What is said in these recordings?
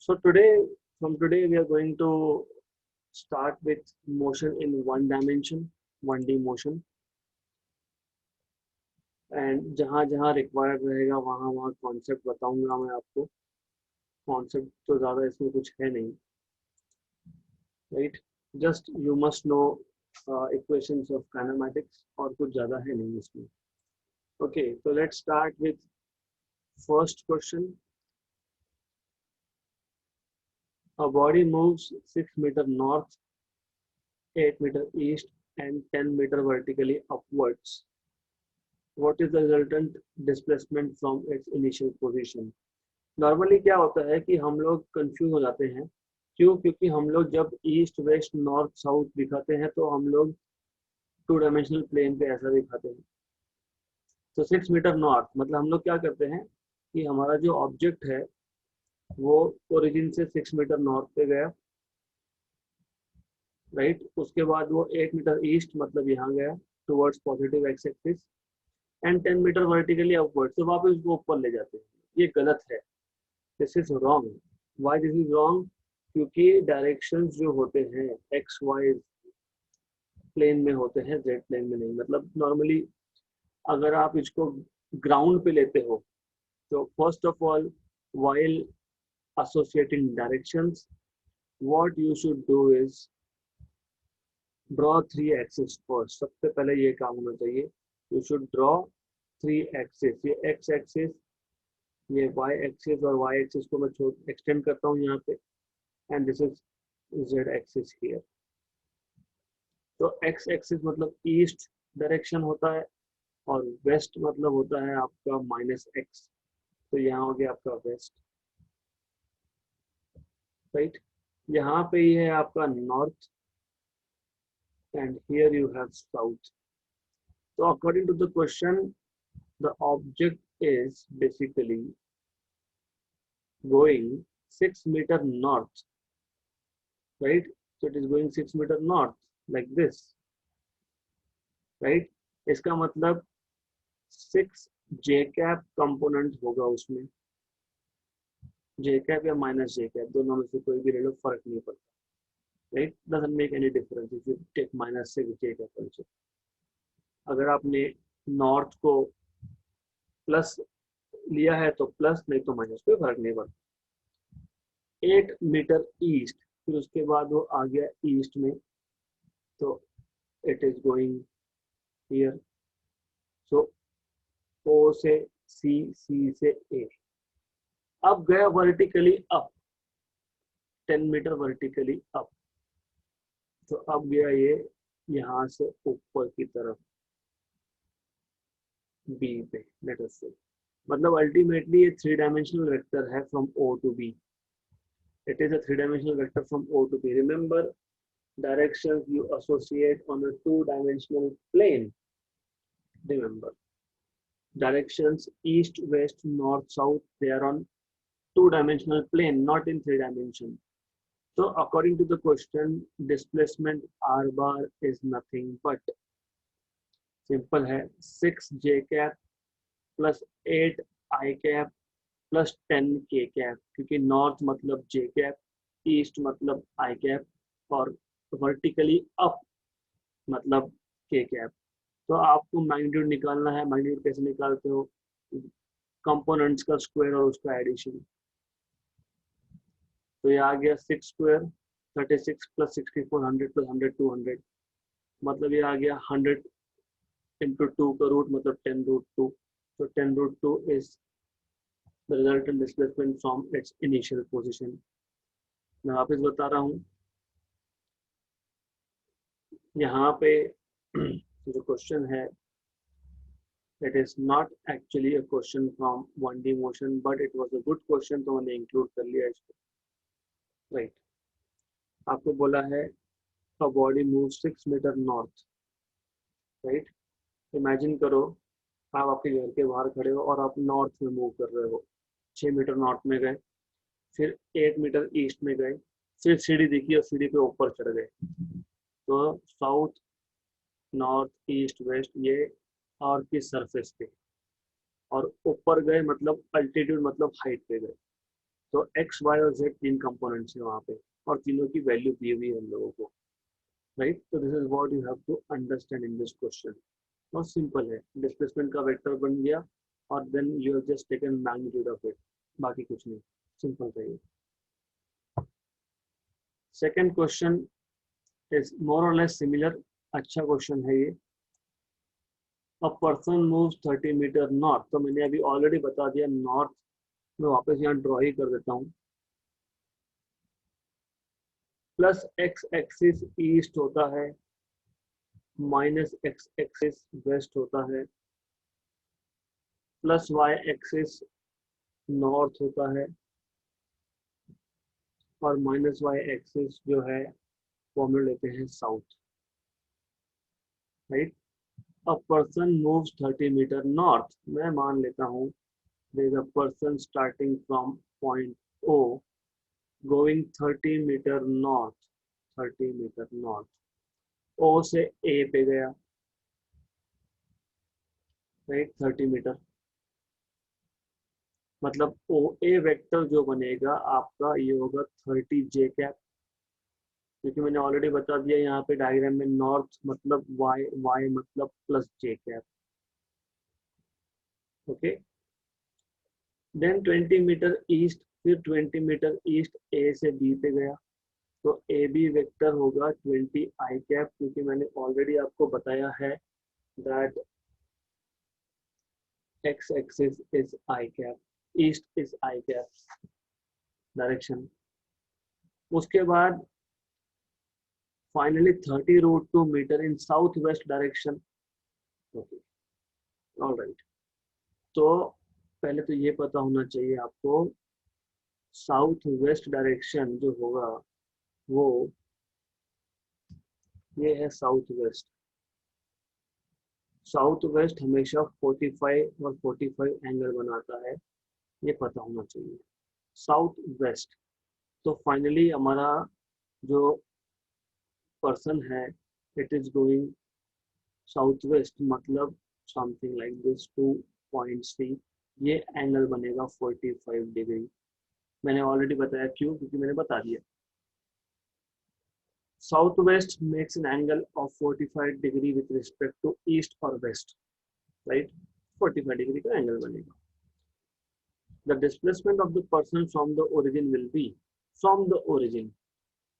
So from today, we are going to start with motion in one dimension, 1D motion, and जहाँ जहाँ required रहेगा वहाँ वहाँ concept बताऊंगा मैं आपको. कॉन्सेप्ट तो ज़्यादा इसमें कुछ है नहीं, right. Just you must know equations of kinematics, और कुछ ज़्यादा है नहीं इसमें. ओके, तो let's start with first question. A body moves 6 meter north, 8 meter east, and 10 meter vertically upwards. What is the resultant displacement from its initial position? Normally क्या होता है कि हम लोग कंफ्यूज हो जाते हैं. क्यों? क्योंकि हम लोग जब ईस्ट वेस्ट नॉर्थ साउथ दिखाते हैं तो हम लोग टू डायमेंशनल प्लेन पे ऐसा दिखाते हैं. तो 6 मीटर नॉर्थ मतलब हम लोग क्या करते हैं कि हमारा जो ऑब्जेक्ट है वो ओरिजिन से 6 मीटर नॉर्थ पे गया, राइट. उसके बाद वो 8 मीटर ईस्ट मतलब यहाँ गया towards positive X axis, and 10 meter vertically upward से वापस उसको ऊपर ले जाते हैं. ये गलत है. This is wrong. Why this is wrong? क्योंकि डायरेक्शंस जो होते हैं एक्स वाई प्लेन में होते हैं, जेड प्लेन में नहीं. मतलब नॉर्मली अगर आप इसको ग्राउंड पे लेते हो तो first of all while associating directions, what you should do is draw 3 axes first. सबसे पहले ये काम होना चाहिए. You should draw 3 axes. ये x axis, ये y axis, और y axis को मैं एक्सटेंड करता हूँ यहाँ पे, and this is z axis here. तो x axis मतलब ईस्ट डायरेक्शन होता है, और वेस्ट मतलब होता है आपका -x. तो यहाँ हो गया आपका वेस्ट, राइट. यहाँ पे ये है आपका north, and here you have south. So according to the question, the object is basically going 6 meter north, right. So it is going 6 meter north like this, right. इसका मतलब 6 j cap component होगा उसमें. j cap या minus j cap दोनों में से कोई भी ले लो, फर्क नहीं पड़ता, right. Doesn't make any difference if you take -6 j cap also. अगर आपने नॉर्थ को प्लस लिया है तो प्लस, नहीं तो माइनस, कोई फर्क नहीं पड़ता. 8 मीटर ईस्ट, फिर उसके बाद वो आ गया ईस्ट में, तो it is going here. So O से सी, सी से ए. अब गया vertically up, 10 meter vertically up. तो अब गया ये यहाँ से ऊपर की तरफ बी पे, लेट अस से. मतलब अल्टीमेटली ये 3 डायमेंशनल वेक्टर है from O to B. It is a 3-dimensional vector from O to B. Remember, directions you associate on a 2-dimensional plane. Remember, directions east, west, north, south, they are on 2-dimensional plane, not in 3 dimension. So according to the question, displacement R bar is nothing but simple है 6 J cap plus 8 I cap plus 10 के cap, क्योंकि north मतलब J cap, east मतलब I cap, और vertically up मतलब के cap. तो आपको मैग्नीट्यूड निकालना है. मैग्नीट्यूड कैसे निकालते हो? कंपोनेंट्स का स्क्वायर और उसका एडिशन. तो ये आ गया 6 स्क्वायर 36 प्लस 64 100 प्लस 100 200, मतलब ये आ गया 100 इंटू 2 का रूट मतलब 10√2. तो 10√2 is the resultant displacement from its initial position. मैं वापस बता रहा हूँ, यहाँ पे जो क्वेश्चन है, it is not actually a question from 1D motion, but it was a good question, तो मैंने इंक्लूड कर लिया इसको, राइट. आपको बोला है a body moves 6 meter north, right. Imagine करो आप आपके घर के बाहर खड़े हो और आप नॉर्थ में मूव कर रहे हो. 6 मीटर नॉर्थ में गए, फिर 8 मीटर ईस्ट में गए, फिर सीढ़ी दिखी और सीढ़ी पे ऊपर चढ़ गए. तो साउथ, नॉर्थ, ईस्ट, वेस्ट ये अर्थ की सरफेस पे, और ऊपर गए मतलब अल्टीट्यूड मतलब हाइट पे गए. तो एक्स वाई और जेड तीन कंपोनेंट्स है वहाँ पे, और तीनों की वैल्यू दी हुई है हम लोगों को, राइट। तो this is what you have to understand in this question. बहुत सिंपल है, डिस्प्लेसमेंट का वेक्टर बन गया और then you have just taken magnitude of it, बाकी कुछ नहीं, सिंपल था ये। सेकेंड क्वेश्चन इज मोर और लेस सिमिलर, अच्छा क्वेश्चन है ये। A person moves 30 metre north, तो मैंने अभी ऑलरेडी बता दिया नॉर्थ, मैं वापस यहाँ ड्रॉ ही कर देता हूँ। प्लस एक्स एक्सिस ईस्ट होता है, माइनस एक्स एक्सिस वेस्ट होता है, प्लस वाई एक्सिस नॉर्थ होता है, और माइनस वाई एक्सिस जो है वो हम लोग लेते हैं south, right. A person moves 30 metre north, मैं मान लेता हूँ there is a person starting from point O going 30 metre north, 30 metre north, O से ए पे गया, राइट, 30 मीटर, मतलब ओ ए वेक्टर जो बनेगा आपका ये होगा 30 जे कैप, क्योंकि मैंने ऑलरेडी बता दिया यहाँ पे डायग्राम में नॉर्थ मतलब वाई, वाई मतलब plus J cap, okay. Then 20 metre east, फिर 20 मीटर ईस्ट ए से बी पे गया, तो ए बी वेक्टर होगा 20 आई कैप, क्योंकि मैंने ऑलरेडी आपको बताया है that X axis is I cap, east is I cap direction. उसके बाद finally 30√2 metre in south west direction, okay, alright. तो पहले तो ये पता होना चाहिए आपको, साउथ वेस्ट डायरेक्शन जो होगा वो ये है साउथ वेस्ट। साउथ वेस्ट हमेशा 45 और 45 एंगल बनाता है, ये पता होना चाहिए, साउथ वेस्ट। तो फाइनली हमारा जो पर्सन है it is going south west, मतलब something like this to point C, ये एंगल बनेगा 45 डिग्री। मैंने ऑलरेडी बताया क्यों, क्योंकि मैंने बता दिया south west makes an angle of 45 degree with respect to east और वेस्ट, राइट, 45 डिग्री का एंगल बनेगा। The displacement of the person from the origin will be, from the origin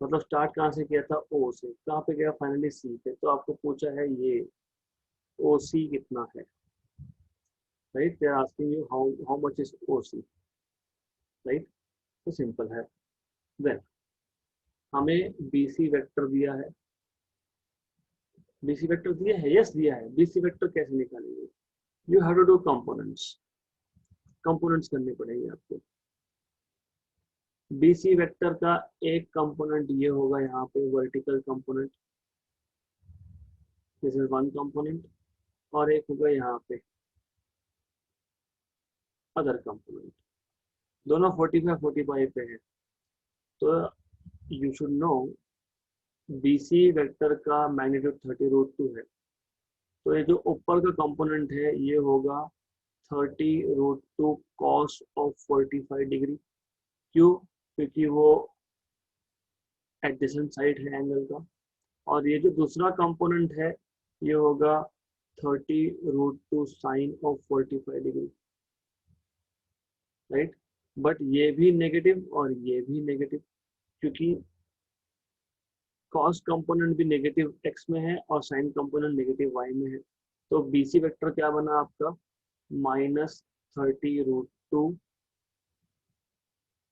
मतलब स्टार्ट कहाँ से किया था, ओ से, कहाँ पे गया फाइनली सी पे, तो आपको पूछा है ये ओ सी कितना है, right, they are asking you how much is O C, right. तो सिंपल है, देन हमें बी सी वेक्टर दिया है, बीसी वेक्टर दिया है, यस दिया है, बीसी वेक्टर कैसे निकालेंगे, you have to do components, components करने पड़ेंगे आपको। बीसी वेक्टर का एक कंपोनेंट ये होगा यहाँ पे vertical component, this is one component, और एक होगा यहाँ पे अदर कंपोनेंट, दोनों 45 पे है। तो you should know BC vector का मैग्नीट्यूड 30√2 है, तो ये जो ऊपर का कंपोनेंट है ये होगा 30√2 कॉस ऑफ 45 डिग्री, क्यों, क्योंकि वो एडजेसेंट साइड है एंगल का। और ये जो दूसरा कंपोनेंट है ये होगा 30√2 sine of 45 degree, right. But ये भी नेगेटिव और ये भी नेगेटिव, क्योंकि कॉस कंपोनेंट भी नेगेटिव एक्स में है और साइन कंपोनेंट नेगेटिव वाई में है। तो बीसी वेक्टर क्या बना आपका, -30√2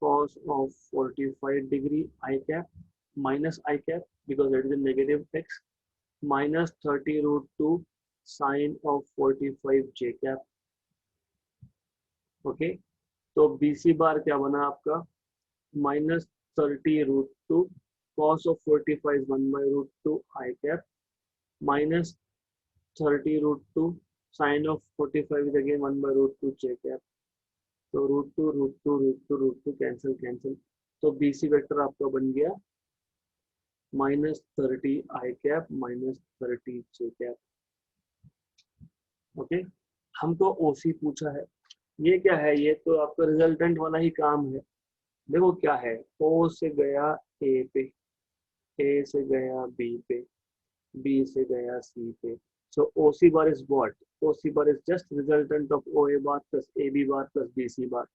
cos of 45 degree I cap minus I cap because it is a negative x minus 30√2 sine of 45 j cap, okay. तो BC बार क्या बना आपका, -30√2 cos of 45 1/√2 I cap minus 30√2 sine of 45 is again 1/√2 j cap, तो √2 cancel cancel, तो BC vector आपका बन गया -30 आई cap -30 जे cap, okay. हमको ओसी पूछा है, ये क्या है, ये तो आपका रिजल्टेंट वाला ही काम है, देखो क्या है, ओ से गया ए पे, ए से गया बी पे, बी से गया सी पे. So OC bar is what? OC bar is just resultant of OA bar plus AB bar plus BC bar.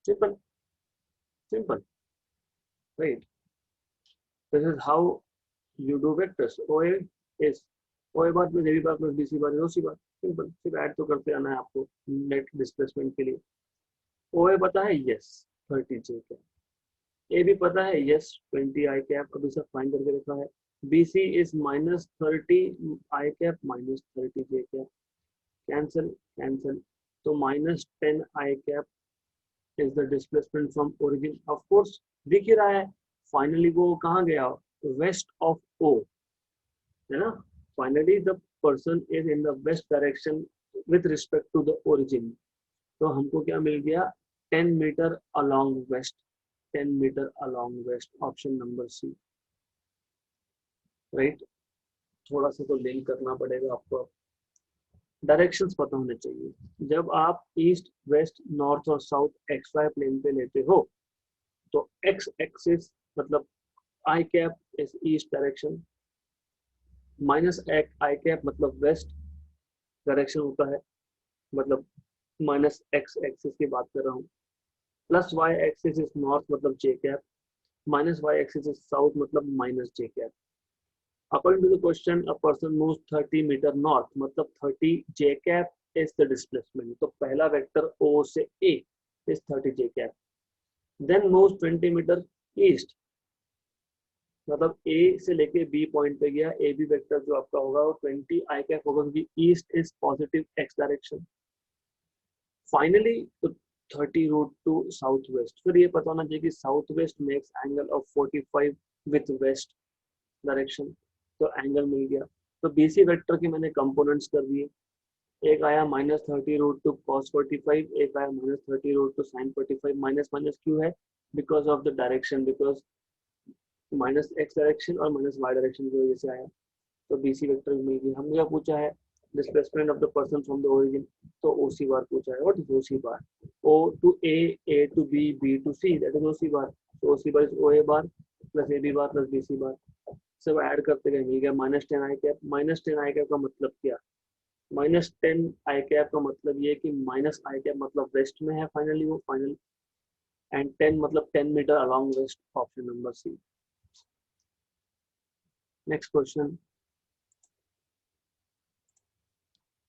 Simple, simple, right? This is how you do vectors. OA is OA bar plus AB bar plus BC bar is OC bar. Simple. सिर्फ add तो करते आना है आपको net displacement के लिए. OA पता है, यस 30 J कैप. ए भी पता है, यस 20 आई कैप. अभी सब फाइन करके रखा है. BC is minus 30 I cap minus 30 J cap. Cancel, cancel. तो minus 10 I cap is the displacement from origin. Of course दिख ही रहा है, finally वो कहाँ गया, west of O, है ना. Finally the person is in the west direction with respect to the origin. तो हमको क्या मिल गया, 10 metre along west, 10 metre along west, option number C, right. थोड़ा सा तो लिंक करना पड़ेगा आपको. डायरेक्शंस पता होने चाहिए. जब आप ईस्ट वेस्ट नॉर्थ और साउथ एक्स वाई प्लेन पे लेते हो तो एक्स एक्सिस मतलब I cap is east direction, minus I cap मतलब वेस्ट डायरेक्शन होता है, मतलब माइनस एक्स एक्सिस की बात कर रहा हूँ. Plus Y axis is north मतलब J cap, minus Y axis is south मतलब minus J cap. According to the question, a person moves 30 metre north मतलब 30 j cap is the displacement. तो पहला वेक्टर O से A is 30 j cap. Then moves 20 metre east मतलब A से लेके B point पे गया. A B वेक्टर जो आपका होगा वो 20 i cap होगा क्योंकि east is positive x direction. Finally तो 30 रूट टू साउथ वेस्ट. फिर ये पता होना चाहिए कि south west makes angle of 45 with west direction. तो एंगल मिल गया. तो BC वेक्टर के मैंने कंपोनेंट्स कर दिए. एक आया माइनस 30 रूट टू कॉस 45, एक आया minus 30 root two sine 45. Minus minus क्यों है, because of the direction, because minus x direction और माइनस वाई डायरेक्शन की वजह से आया. तो BC वेक्टर मिल गई. हमने क्या पूछा है, displacement of the person from the origin. तो OC बार पूछा है. What is OC bar? O to A to B, B to C, that is OC बार. तो OC bar is OA bar plus AB bar plus BC बार. सब add करते गए मिल गया minus 10 आई cap. Minus 10 आई cap का मतलब क्या, माइनस 10 आई cap का मतलब ये कि माइनस आई कैप मतलब वेस्ट में है फाइनली वो फाइनल, एंड 10 मतलब 10 metre along west, option number C. Next question.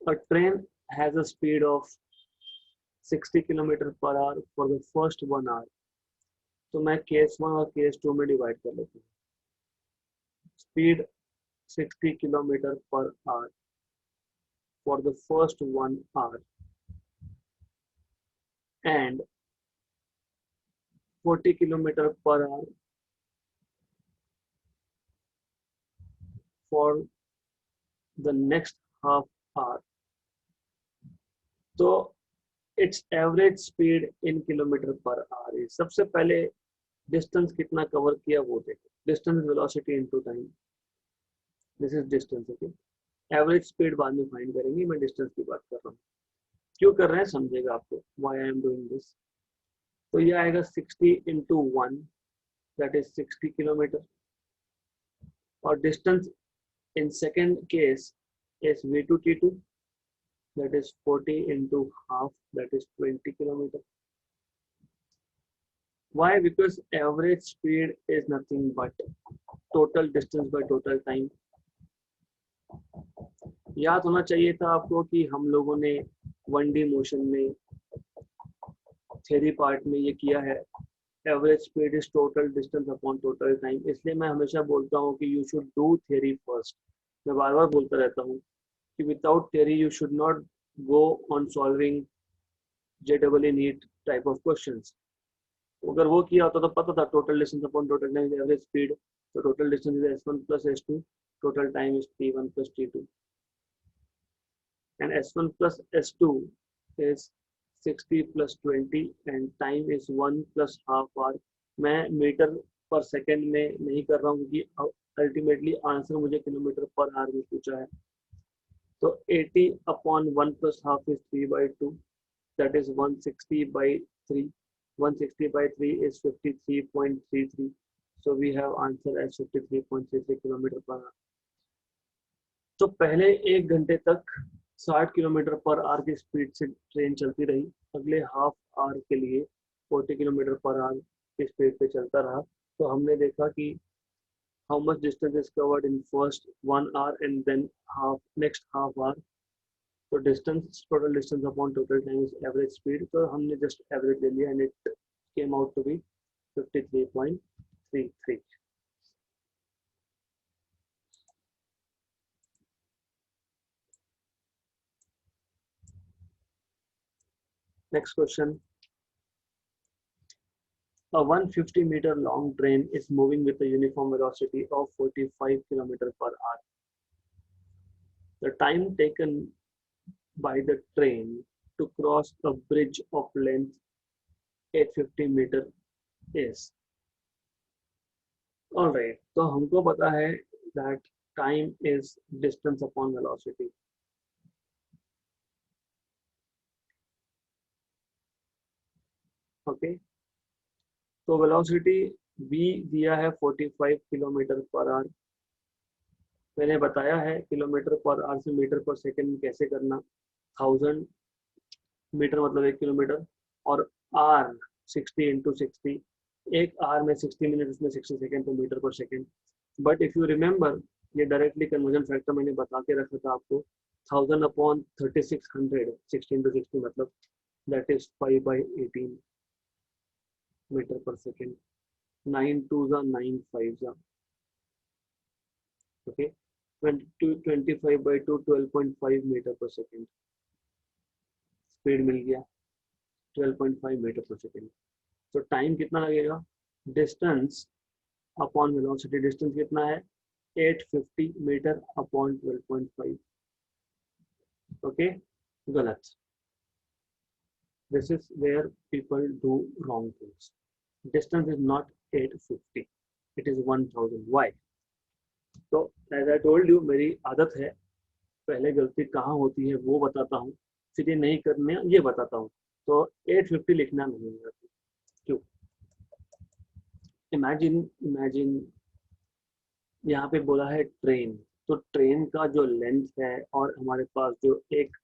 A train has a speed of 60 kilometre per hour for the first 1 hour. तो मैं केस 1 और केस 2 में डिवाइड कर लेता हूँ. Speed 60 kilometre per our for the first 1 hour and 40 kilometer per hour for the next half hour. तो its average speed in kilometer per hour is. सबसे पहले डिस्टेंस कितना कवर किया वो देखो. Distance velocity into time. This is distance. Okay, average speed बाद में find करेंगे, मैं डिस्टेंस की बात कर रहा हूँ. क्यों कर रहे हैं समझेगा आपको, why I am doing this. तो ये आएगा 60 इंटू 1, दैट इज 60 किलोमीटर. और distance in second case is V2 T2, that is 40 into half, that is 20 kilometer. Why? Because average speed is nothing but total distance by total time. याद होना चाहिए था आपको कि हम लोगों ने 1D मोशन में थ्योरी पार्ट में ये किया है, average speed is total distance upon total time. इसलिए मैं हमेशा बोलता हूँ कि you should do theory first. मैं बार बार बोलता रहता हूँ कि without theory you should not go on solving JEE NEET type of questions. अगर वो किया होता तो पता था total distance upon total time average speed. तो total distance is S1 plus S2, total time is T1 plus T2, and S1 plus S2 is 60 plus 20 and time is 1 plus half hour. मैं metre पर second में नहीं कर रहा हूँ क्योंकि ultimately answer मुझे किलोमीटर पर आवर में पूछा है. तो 80 upon 1 plus half is 3/2, that is 160/3. 160 by 3 is 53.33. So we have answer as 53.33 kilometre per our. तो पहले 1 घंटे तक 60 किलोमीटर पर आवर की स्पीड से ट्रेन चलती रही, अगले हाफ आवर के लिए 40 किलोमीटर पर आवर की स्पीड पे चलता रहा। तो हमने देखा कि how much distance is covered in first 1 hour and then next half hour. So distance, total distance upon total time is average speed. तो हमने just average ले लिया and it came out to be 53.33. Next question. A 150-meter long train is moving with a uniform velocity of 45 km per hour. The time taken by the train to cross a bridge of length 850 meter is. Alright, तो हमको पता है that time is distance upon velocity. Okay, तो velocity v दिया है 45 kilometre per our. मैंने बताया है किलोमीटर पर आवर से मीटर पर सेकंड कैसे करना। 1000 मीटर मतलब 1 किलोमीटर, और आर 60 इंटू 60, एक आर में 60 मिनट, उसमें 60 सेकंड पर मीटर पर second. But if you remember, ये डायरेक्टली कन्वर्जन फैक्टर मैंने बता के रखा था आपको, 1000 अपॉन 3600, 60 इंटू 60 मतलब दैट इज 5/18 मीटर पर सेकंड। 9 2 9 5 ओके, 25/2 12.5 मीटर पर सेकंड स्पीड मिल गया, 12.5 मीटर पर सेकंड। तो टाइम कितना लगेगा? डिस्टेंस अपॉन वेलोसिटी, डिस्टेंस कितना है? 850 मीटर अपॉन 12.5। ओके, गलत। This is where people do wrong things. Distance is not 850, it is 1000. Why? तो as I told you, मेरी आदत है पहले गलती कहाँ होती है वो बताता हूँ, फिर ये नहीं करने ये बताता हूँ। तो 850 लिखना नहीं है। क्यों? इमेजिन यहाँ पे बोला है ट्रेन, तो ट्रेन का जो लेंथ है और हमारे पास जो एक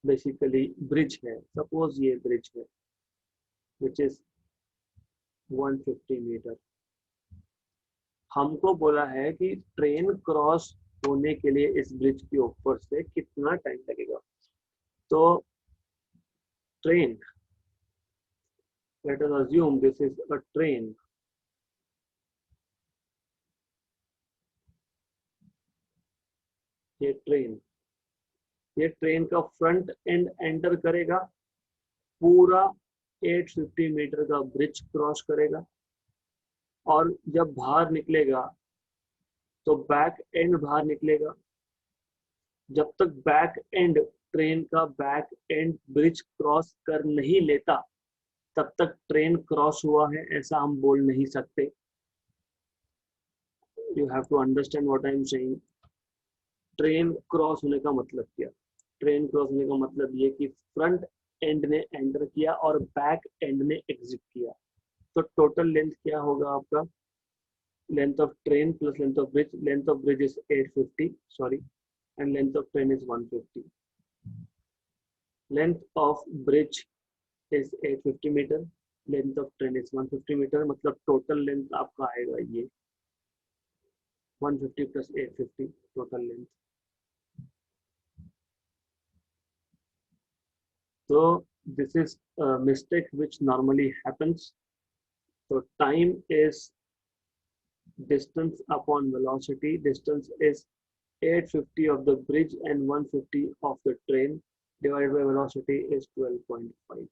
बेसिकली ब्रिज है, सपोज ये ब्रिज है विच इज 150 मीटर। हमको बोला है कि ट्रेन क्रॉस होने के लिए इस ब्रिज के ऊपर से कितना टाइम लगेगा। तो train, let us assume this is a train. ये ट्रेन का फ्रंट एंड एंटर करेगा, पूरा 850 मीटर का ब्रिज क्रॉस करेगा, और जब बाहर निकलेगा तो बैक एंड बाहर निकलेगा। जब तक बैक एंड, ट्रेन का बैक एंड ब्रिज क्रॉस कर नहीं लेता तब तक ट्रेन क्रॉस हुआ है ऐसा हम बोल नहीं सकते। You have to understand what I am saying. Train cross होने का मतलब क्या? ट्रेन क्रॉस होने का मतलब ये कि फ्रंट एंड ने एंटर किया और बैक एंड ने एग्जिट किया। तो टोटल लेंथ क्या होगा आपका? length of train plus length of bridge. Length of bridge is 850, sorry, and length of train is 150. Length of bridge is 850 meter, length of train is 150 meter, मतलब total length आपका आएगा ये 150 plus 850 total length. So this is a mistake which normally happens. So time is distance upon velocity. Distance is 850 of the bridge and 150 of the train divided by velocity is 12.5.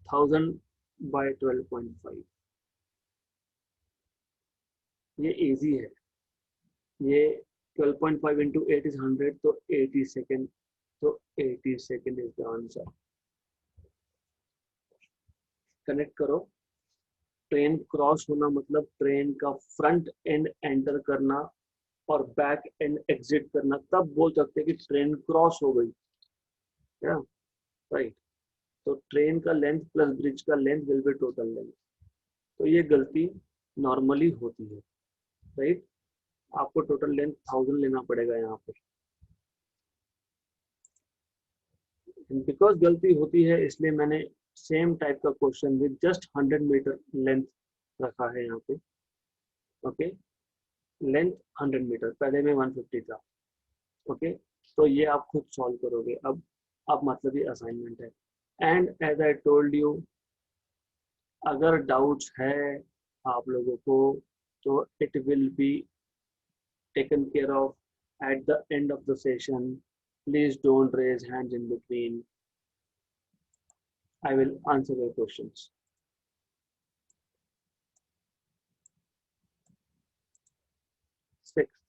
1000 by 12.5. ये easy है। ये 12.5 into 8 is 100, तो 80 second. तो 80 second is the answer. Connect करो। Train cross होना मतलब train का front end enter करना और बैक एंड एग्जिट करना, तब बोल सकते हैं कि ट्रेन क्रॉस हो गई। राइट। तो ट्रेन का लेंथ प्लस ब्रिज का length will be total length. तो ये गलती नॉर्मली होती है, राइट। आपको टोटल लेंथ 1000 लेना पड़ेगा यहाँ पे, बिकॉज गलती होती है इसलिए मैंने सेम टाइप का question with just 100 metre length रखा है यहाँ पे। ओके, लेंथ 100 मीटर, पहले में 150 था। ओके, तो ये आप खुद सॉल्व करोगे अब मतलब ये असाइनमेंट है। And as I told you, अगर डाउट्स है आप लोगों को तो it will be taken care of at the end of the session. Please don't raise hands in between. I will answer your questions. Sixth,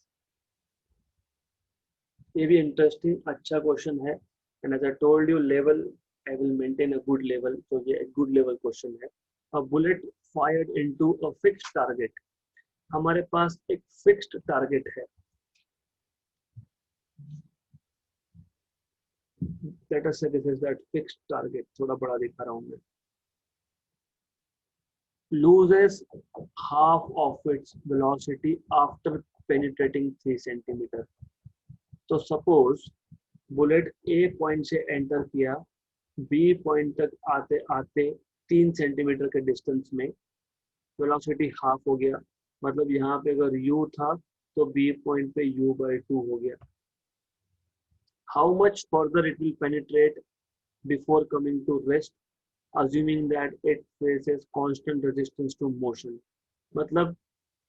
ये भी interesting अच्छा question है, and as I told you level I will maintain a good level, तो ये एक good level question है। A bullet fired into a fixed target, हमारे पास एक फिक्स्ड टारगेट है। Let us say this is that fixed target, थोड़ा बड़ा दिखा रहा हूं मैं। loses half of its velocity after penetrating 3 centimeter. तो सपोज बुलेट ए पॉइंट से एंटर किया, बी पॉइंट तक आते आते 3 सेंटीमीटर के डिस्टेंस में वेलोसिटी हाफ हो गया, मतलब यहाँ पे अगर u था तो बी पॉइंट पे u/2 हो गया। How much further it will penetrate before coming to rest assuming that it faces constant resistance to motion, मतलब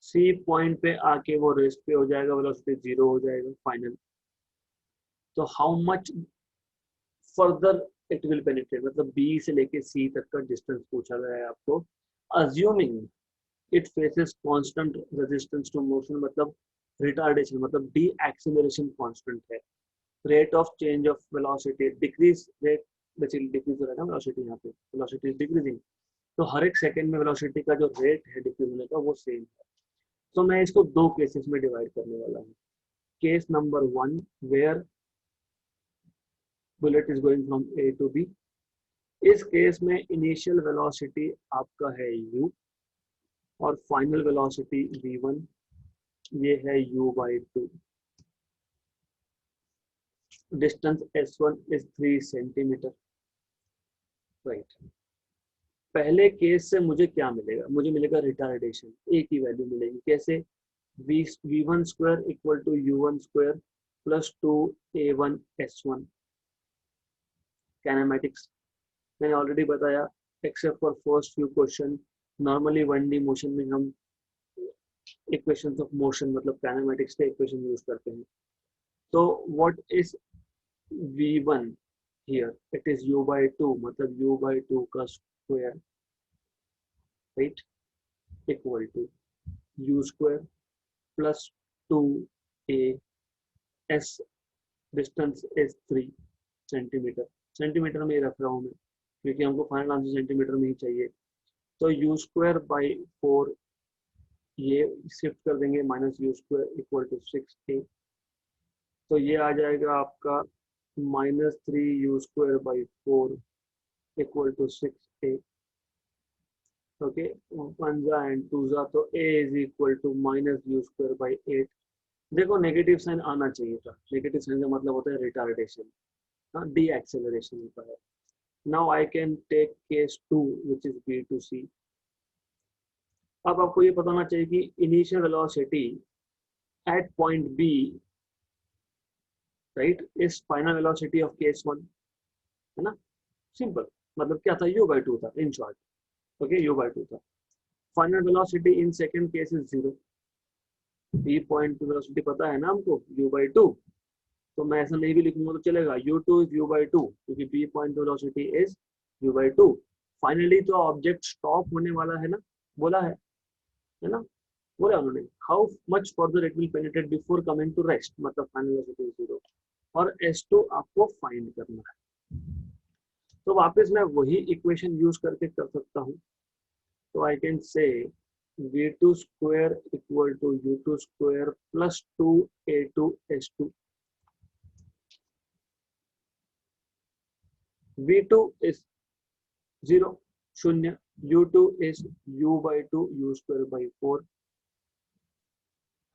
सी पॉइंट पे आके वो रेस्ट पे हो जाएगा, वेलोसिटी 0 हो जाएगा फाइनल। तो how much further it will penetrate, मतलब बी से लेके सी तक का डिस्टेंस पूछा गया है आपको। Assuming it faces constant resistance to motion, मतलब रिटार्डेशन, मतलब डी एक्सेलरेशन कांस्टेंट है। Rate of change of velocity decrease, rate basically decrease हो रहा है ना वेलोसिटी, यहाँ पे वेलोसिटी इज डिक्रीजिंग, तो हर एक सेकंड में वेलोसिटी का जो रेट है डिक्रीज होने का वो सेम है। तो मैं इसको दो केसेस में डिवाइड करने वाला हूँ। Case number 1 where bullet is going from A to B, इस केस में इनिशियल वेलोसिटी आपका है u और फाइनल वेलोसिटी v1, ये है u/2। Distance s1 is 3 centimetre, right. पहले केस से मुझे क्या मिलेगा, मुझे मिलेगा रिटार्डेशन, ए की वैल्यू मिलेगी कैसे, v1 square equal to u1 square plus 2a1 s1। Kinematics मैंने ऑलरेडी बताया, except for first few question, normally 1D motion में हम इक्वेशंस ऑफ मोशन मतलब कैनेमैटिक्स के इक्वेशन यूज करते हैं। तो what is v1 here, it is u/2, मतलब u/2 का square, right, equal to u square plus 2a s, distance is 3 centimetre, centimetre में ही रख रहा हूँ मैं क्योंकि हमको फाइनल आंसर सेंटीमीटर में ही चाहिए। तो u स्क्वायर बाई 4, ये शिफ्ट कर देंगे, minus u square equal to 6a, तो ये आ जाएगा आपका -3u square by 4 equal to 6a। Okay, 1 and 2 तो a is equal to -u square by 8। देखो नेगेटिव साइन आना चाहिए था, नेगेटिव साइन का मतलब होता है रिटार्डेशन, डी एक्सेलरेशन होता है। Now I can take case 2 which is B to C। अब आपको ये पता होना चाहिए कि initial velocity at point B, right, is final velocity of case 1, है ना, सिंपल, मतलब क्या था, u/2 था इन शॉर्ट। ओके, u/2 था। Final velocity in second case is 0, B point की वेलोसिटी पता है ना हमको u/2, तो मैं ऐसा नहीं भी लिखूंगा तो चलेगा, u2 इज u/2 क्योंकि B point velocity is u/2। Finally तो ऑब्जेक्ट स्टॉप होने वाला है ना, बोला है ना, बोला उन्होंने। How much further it will penetrate before coming to rest, मतलब फाइनल वेलोसिटी इज 0 और s2 आपको फाइंड करना है। तो वापस मैं वही इक्वेशन यूज करके कर सकता हूँ, तो आई can say v2 square equal to u2 square plus 2a2 s2। v2 is 0 शून्य, u2 is u/2 u square by 4।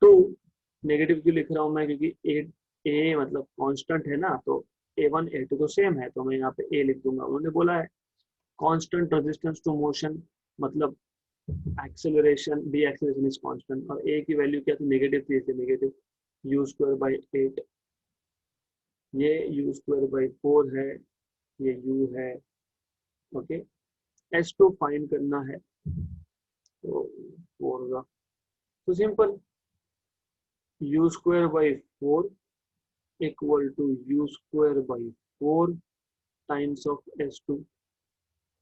2 negative क्यों लिख रहा हूं मैं, क्योंकि a मतलब कांस्टेंट है ना, तो a1 a2 तो सेम है, तो मैं यहाँ पे a लिख दूंगा। उन्होंने बोला है कांस्टेंट रेजिस्टेंस टू मोशन, मतलब acceleration D acceleration is constant, और a की वैल्यू क्या थी, नेगेटिव थी, इसलिए नेगेटिव u स्क्वायर बाई 8। ये u स्क्वायर बाई 4 है, ये u है। ओके, s2 फाइंड करना है, तो 4 का तो simple, u square by 4 equal to u square by 4 times of s2।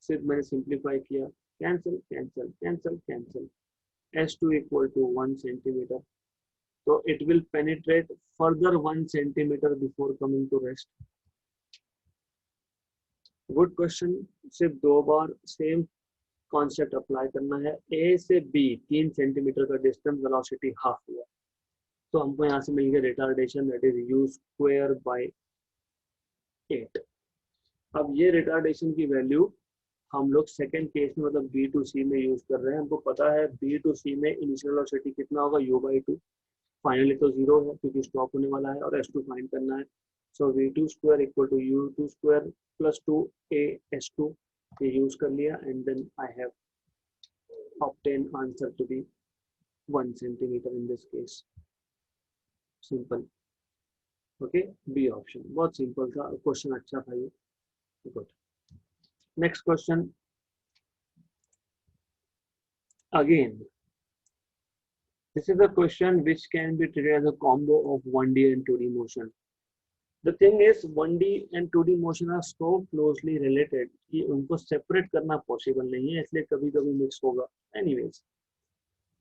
सिर्फ मैंने सिंप्लीफाई किया, cancel cancel cancel cancel, s2 equal to 1 centimetre. तो it will penetrate further 1 centimeter before coming to rest। Good question. सिर्फ 2 बार same concept apply करना है। ए से B 3 centimetre का distance, velocity half हुआ, तो हमको यहाँ से मिल गया retardation, that is u square by 8। अब ये रिटार्डेशन की वैल्यू हम लोग सेकेंड केस में, मतलब बी टू सी में यूज कर रहे हैं। हमको पता है बी टू सी में इनिशियल वेलोसिटी कितना होगा, u/2। फाइनली तो 0 है क्योंकि स्टॉप होने वाला है, और s2 फाइंड करना है। So v2 square equal to u2 square plus 2a s2, ये यूज कर लिया, and then I have obtain answer to be 1 centimetre in this case. Simple. Okay, B option बहुत सिंपल था, क्वेश्चन अच्छा था ये। Good. Next question again, this is a question which can be treated as a combo of 1D and 2D motion। The thing is 1D and 2D motion are so closely related कि उनको separate करना possible नहीं है, इसलिए कभी कभी mix होगा। Anyways,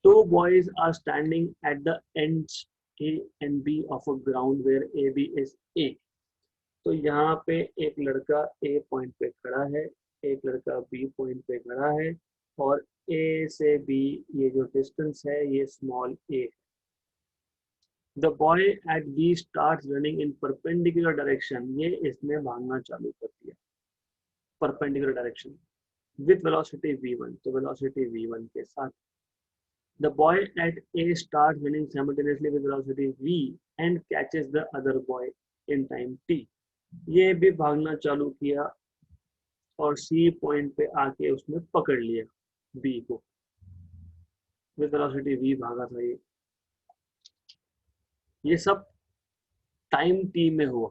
two boys are standing at the ends A and B of a ground where AB is A। तो यहाँ पे एक लड़का A पॉइंट पे खड़ा है, एक लड़का B पॉइंट पे खड़ा है, और A से B ये जो डिस्टेंस है ये स्मॉल a है। The boy at B starts running in perpendicular direction। ये इसने भागना चालू कर दिया perpendicular direction with velocity v1। तो velocity v1 के साथ the boy at A starts running simultaneously with velocity v and catches the other boy in time t। ये भी भागना चालू किया और C पॉइंट पे आके उसने पकड़ लिया B को, with velocity v भागा था ये सब टाइम t में हुआ।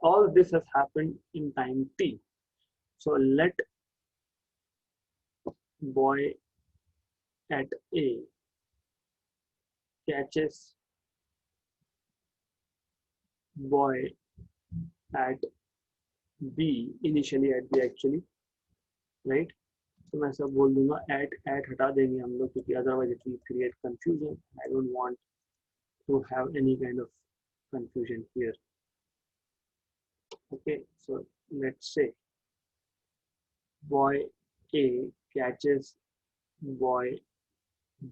All this has happened in time t। So let boy at A catches boy at B, initially at B actually, right? तो मैं सब बोल दूंगा at हटा देंगे हम लोग, क्योंकि otherwise it will create confusion। I don't want to have any kind of confusion here। Okay, so let's say boy A catches boy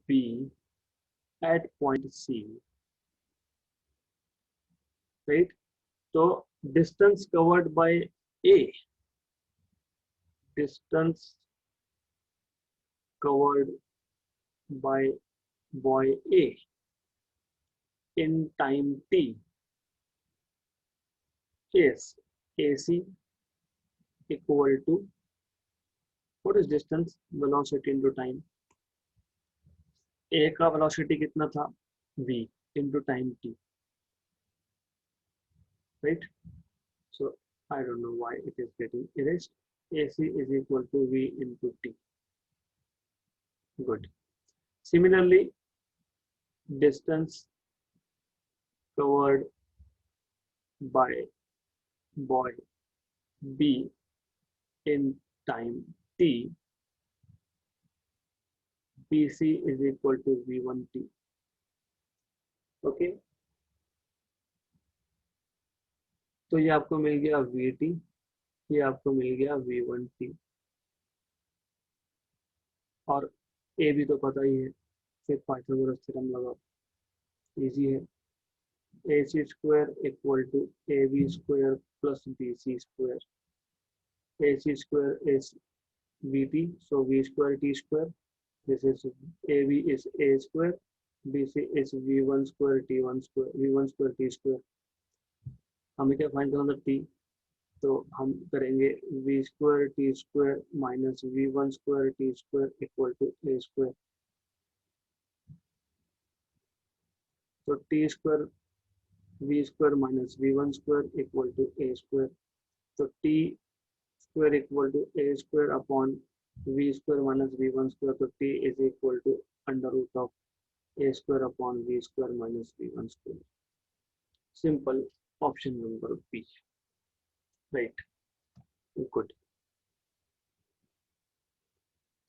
B at point C, right? So distance covered by A, distance covered by boy A in time t is AC equal to, what is distance, velocity into time। A का velocity कितना था, v into time t, right? So I don't know why it is getting erased। AC is equal to v into t। Good। Similarly, distance covered by boy B in time t, BC is equal to v1t। Okay, तो ये आपको मिल गया vt, ये आपको मिल गया v1t, और a भी तो पता ही है, फिर पाइथागोरस थ्योरम लगाओ, इजी है। AC square equal to AB square plus BC square. AC square is vt, so v square t square. This is ab is a square, bc is v1 square t1 square, v1 square t square. हमें क्या find करना था t, तो हम करेंगे v square t square minus v1 square t square equal to a square. तो t square v square minus v1 square equal to a square. तो t square equal to a square upon v square minus v1 square. तो t is equal to under root of a square upon v square minus v1 square. Simple. Option number B. Right. Good.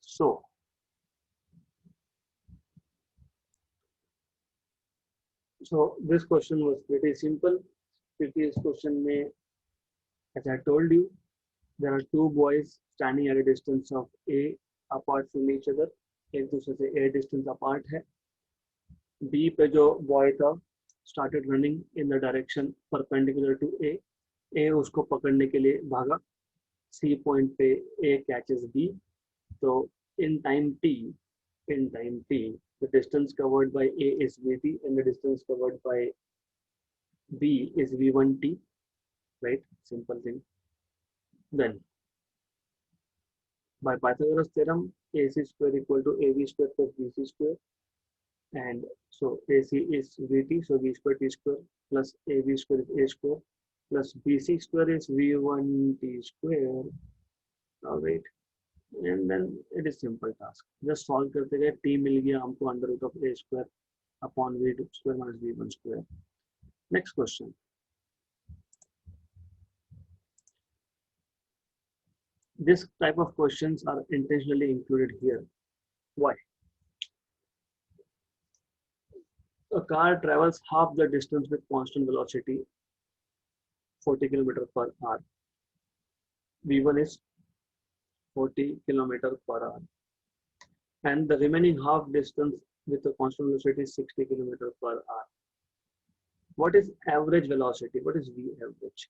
So this question was pretty simple. Previous question में, as I told you, there are two boys standing at a distance of a apart from each other. एक दूसरे से a distance apart है. B पे जो boy था started running in the direction perpendicular to A. A उसको पकड़ने के लिए भागा. C point पे A catches B. So in time t, the distance covered by A is Vt and the distance covered by B is V1t, right? Simple thing. Then by Pythagoras theorem, AC square equal to AB square plus BC square, and so AC is Vt, so V square t square plus AB square is A square plus BC square is V1t square. All right. And then it is simple task. Just solve करते गए, t मिल गया हमको under root of a square upon v2 square minus v1 square. Next question. This type of questions are intentionally included here. Why? A car travels half the distance with constant velocity, 40 km per hour. v1 is 40 km per hour, and the remaining half distance with a constant velocity is 60 km per hour. What is average velocity? What is v average?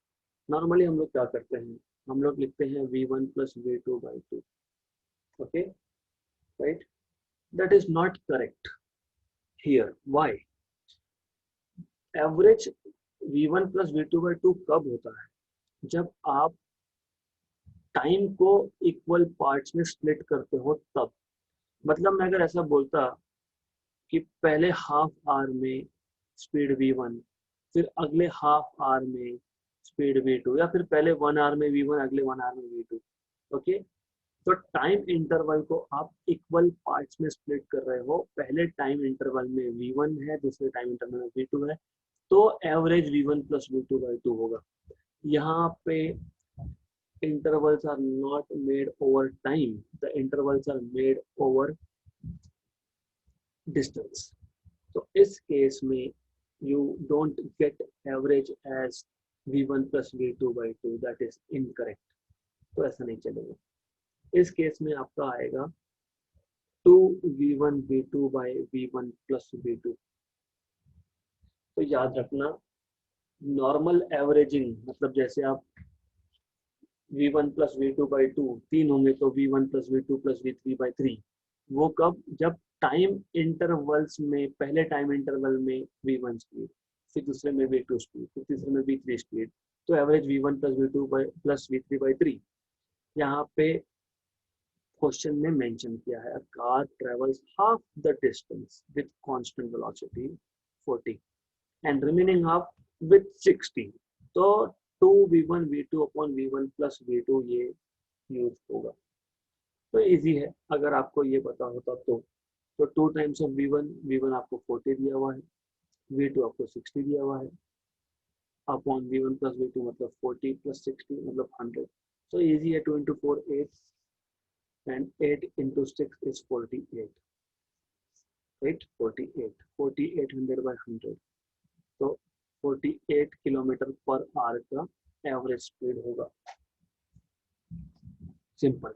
Normally हम लोग क्या करते हैं, हम लोग लिखते हैं v1 plus v2 by 2. Okay, right? That is not correct here. Why? Average v1 plus v2 by 2 कब होता है? जब आप टाइम को इक्वल पार्ट्स में स्प्लिट करते हो तब. मतलब मैं अगर ऐसा बोलता कि पहले हाफ आवर में स्पीड v1, फिर अगले हाफ आवर में स्पीड v2, या फिर पहले 1 आवर में v1 अगले 1 आवर में v2. ओके, तो टाइम इंटरवल को आप इक्वल पार्ट्स में स्प्लिट कर रहे हो. पहले टाइम इंटरवल में v1 है, दूसरे टाइम इंटरवल में v2 है, तो average v1 plus v2 by 2 होगा. यहाँ पे intervals are not made over time, the intervals are made over distance. So इस केस में you don't get average as v1 plus v2 by 2. that is incorrect. तो ऐसा नहीं चलेगा. इस केस में आपका आएगा 2v1 v2 by v1 plus v2. तो याद रखना, नॉर्मल एवरेजिंग मतलब जैसे आप v1 plus v2 by 2 तीन होंगे तो v1 plus v2 plus v3 by 3. वो कब? जब टाइम इंटरवल्स में पहले टाइम इंटरवल में v1 स्पीड, फिर दूसरे में v2 स्पीड, फिर तीसरे में v3 स्पीड, तो average v1 plus v2 plus v3 by 3. यहाँ पे क्वेश्चन में मेंशन किया है, car travels half the distance with constant velocity 40 and remaining half with 60. तो 2v1 v2 upon v1 plus v2 ये यूज होगा. तो इजी है अगर आपको ये पता होता तो 2 टाइम्स ऑफ v1 आपको 40 दिया हुआ है, v2 आपको 60 दिया हुआ है, अपॉन v1 plus v2 मतलब 40 plus 60 मतलब 100. So easy है. 2 into 4 8 and 8 into 6 is 48. Right? 4800 by 100. तो 48 किलोमीटर पर आवर का एवरेज स्पीड होगा. Simple,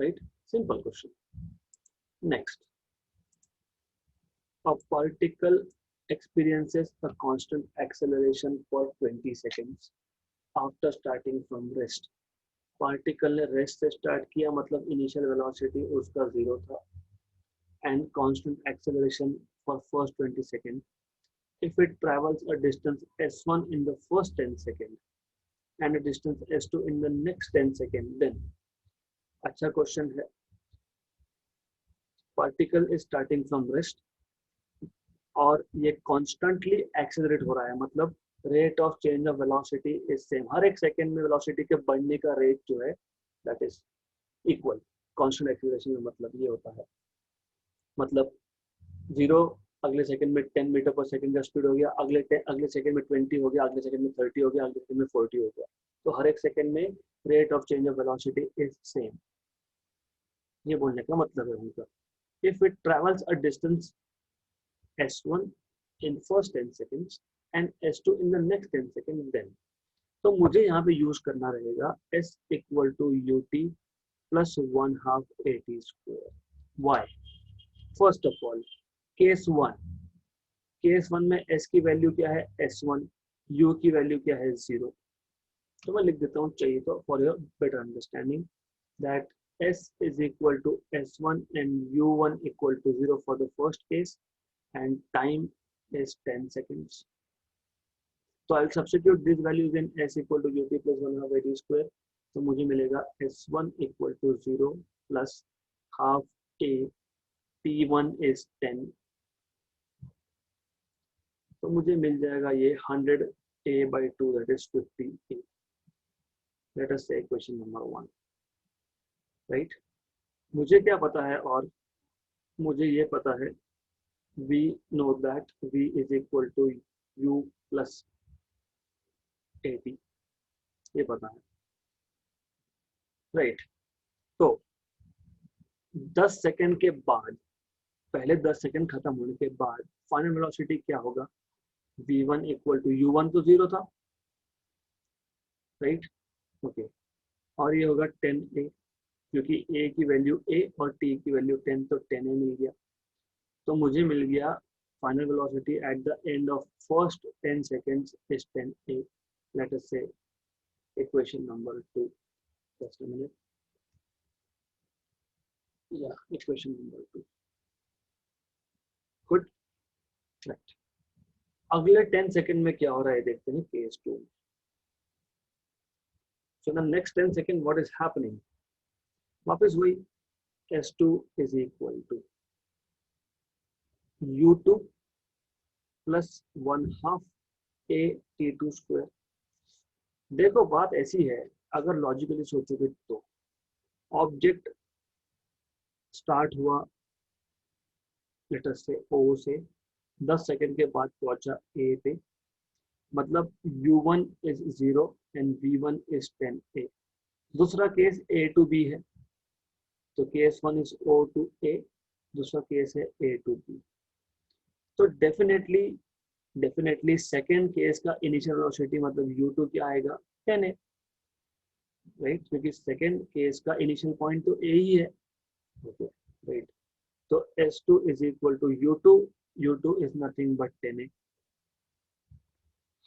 right? Simple question. Next. A particle experiences a constant acceleration for 20 seconds after starting from rest. Particle ने rest से start किया, मतलब initial velocity उसका 0 था, and constant acceleration for first 20 second. If it travels a distance s1 in the first 10 seconds and a distance s2 in the next 10 seconds, then अच्छा question है. Particle is starting from rest और ये constantly accelerate हो रहा है, मतलब rate of change of velocity is same. हर एक सेकेंड में वेलोसिटी के बढ़ने का रेट जो है that is equal. Constant acceleration का मतलब ये होता है, मतलब 0 अगले सेकंड में 10 मीटर पर सेकंड का स्पीड हो गया, अगले सेकंड में 20 हो गया, अगले सेकंड में 30 हो गया, अगले सेकंड में 40 हो गया. तो हर एक सेकंड में rate of change of velocity is same. ये बोलने का मतलब है उनका. If it travels a distance s1 in first 10 seconds and s2 in the next 10 seconds, then तो मुझे यहाँ पे यूज करना रहेगा s equal to ut plus 1/2 at square. why? first of all, case 1 में s की वैल्यू क्या है s1, u की वैल्यू क्या है 0. तो मैं लिख देता हूँ चाहिए तो for your better understanding that s is equal to s1 and u1 equal to 0 for the first case and time is 10 seconds. So I'll substitute these values in s equal to ut plus 1/2 at square. तो मुझे मिलेगा s1 equal to 0 plus half a, t1 is 10. तो मुझे मिल जाएगा ये 100a by 2 that is 50a. Let us say question number 1, right? मुझे क्या पता है, और मुझे ये पता है we know that v is equal to u plus at. ये पता है, राइट? तो 10 सेकंड के बाद, पहले 10 सेकंड खत्म होने के बाद फाइनल वेलोसिटी क्या होगा? v1 इक्वल टू u1 तो 0 था, राइट? ओके, और ये होगा 10a, क्योंकि a की वैल्यू a और t की वैल्यू 10, तो 10a मिल गया. तो मुझे मिल गया final velocity at the end of first 10 seconds is 10a. Let us say equation number 2. Just a minute. या इक्वेशन नंबर 2. Good, right. अगले 10 सेकंड में क्या हो रहा है देखते हैं case 2. So the next 10 second what is happening? वापस वही s2 is equal to u2 plus 1/2 a t2 square. देखो बात ऐसी है, अगर लॉजिकली सोचोगे तो ऑब्जेक्ट स्टार्ट हुआ लेटर से o से 10 सेकंड के बाद पहुंचा a पे, मतलब u1 is 0 and v1 is 10a. दूसरा केस a to b है, तो case 1 is o to a, दूसरा केस है a to b. तो डेफिनेटली सेकेंड केस का इनिशियल वेलोसिटी मतलब u2 क्या आएगा? 10a, right? क्योंकि सेकेंड केस का इनिशियल पॉइंट तो a ही है, ओके, राइट? तो s2 is equal to u2 is nothing but 10a,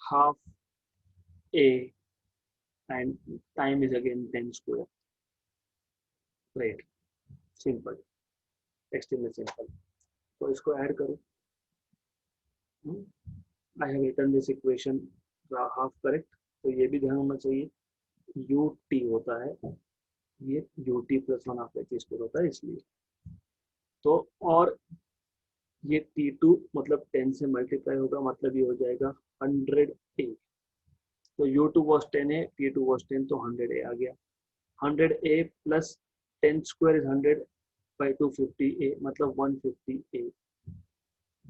half a, and time is again 10 square, right? Simple, extremely simple. तो इसको ऐड करो. I have written this equation half correct. तो ये भी ध्यान होना चाहिए, ut होता है, ये ut plus 1/2 h square होता है, इसलिए. तो और ये t2 मतलब 10 से मल्टीप्लाई होगा, मतलब ये हो जाएगा 100a. तो u2 was 10a, t2 was 10, तो 100a आ गया. 100a plus 10 square is 100 by 250a, मतलब 150a.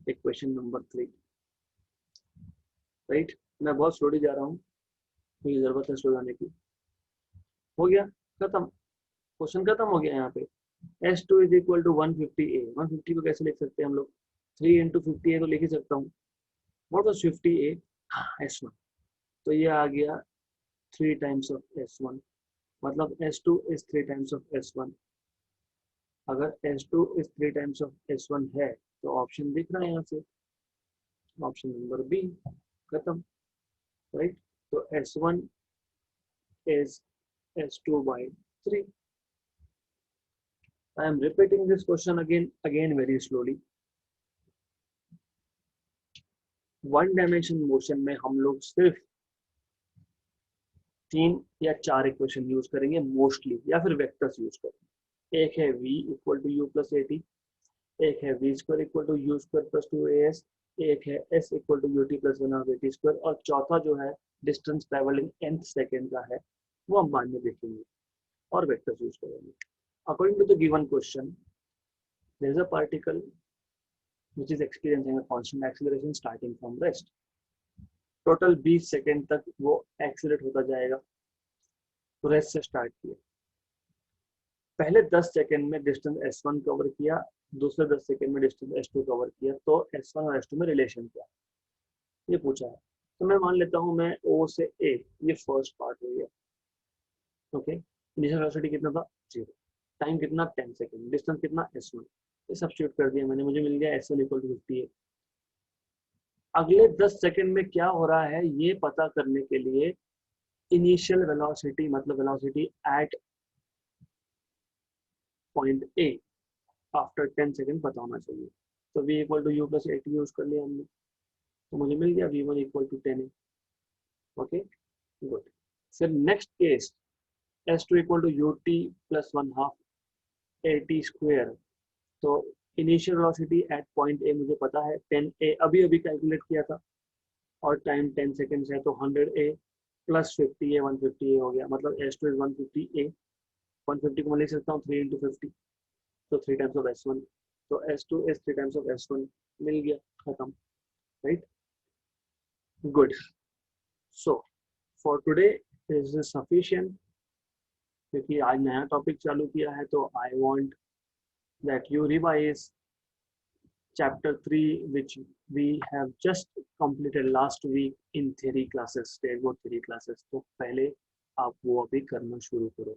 Equation number 3, right? मैं बहुत स्लोली जा रहा हूँ, मुझे जरूरत है स्लो जाने की. हो गया, खत्म, क्वेश्चन खत्म हो गया. यहाँ पे s2 is equal to 150a. 150 को कैसे लिख सकते हैं हम लोग? 3 into 50a तो लिख ही सकता हूँ. what was 50a? s1, तो ये आ गया 3 times of s1, मतलब s2 is 3 times of s1. अगर s2 is 3 times of s1 है तो ऑप्शन दिख रहा है यहाँ से, ऑप्शन नंबर बी. खत्म, राइट? तो s1 is S2 by 3. I am repeating this question again very slowly. One dimension motion में हम लोग सिर्फ 3 या 4 इक्वेशन यूज करेंगे मोस्टली, या फिर वेक्टर्स यूज करेंगे। एक है v equal to u plus a t, एक है v square equal to u square plus 2as, एक है s equal to u t plus 1 of a t square, और चौथा जो है डिस्टेंस ट्रेवलिंग nth सेकेंड का है, वो हम बाद में देखेंगे, और वेक्टर्स यूज करेंगे। According to the given question, there is a particle which is experiencing a constant acceleration starting from rest. Total 20 second तक वो एक्सीलरेट होता जाएगा। तो रेस्ट से स्टार्ट किया, पहले 10 सेकेंड में डिस्टेंस s1 कवर किया, दूसरे 10 सेकेंड में डिस्टेंस s2 कवर किया, तो s1 और s2 में रिलेशन क्या ये पूछा है। तो मैं मान लेता हूँ मैं O से A, ये फर्स्ट पार्ट हो गया। ओके, इनिशियल वेलोसिटी कितना था 0, टाइम कितना 10 सेकेंड, डिस्टेंस कितना s1, ये सब्स्टिट्यूट कर दिया मैंने, मुझे मिल गया s1 इक्वल टू 58। अगले 10 सेकेंड में क्या हो रहा है ये पता करने के लिए इनिशियल वेलोसिटी मतलब velocity at point A after 10 second पता होना चाहिए। तो v equal to u plus a t use कर लिया हमने, तो मुझे मिल गया v1 equal to 10 A. Okay good. फिर next case s2 equal to u t plus 1/2 a t square. तो initial velocity at point A मुझे पता है 10a, अभी अभी कैलकुलेट किया था, और टाइम 10 सेकेंड्स है, तो 100a प्लस 50a 150a हो गया, मतलब s2 इज 150a। 150 को मैं लिख सकता हूँ 3 into 50, तो 3 टाइम्स ऑफ s1, तो s2 is 3 times of s1, मिल गया, खत्म, right. Good. So for today is sufficient, क्योंकि आज नया टॉपिक चालू किया है, तो I want that you revise chapter 3 which we have just completed last week in theory classes, state board theory classes। तो पहले आप वो अभी करना शुरू करो।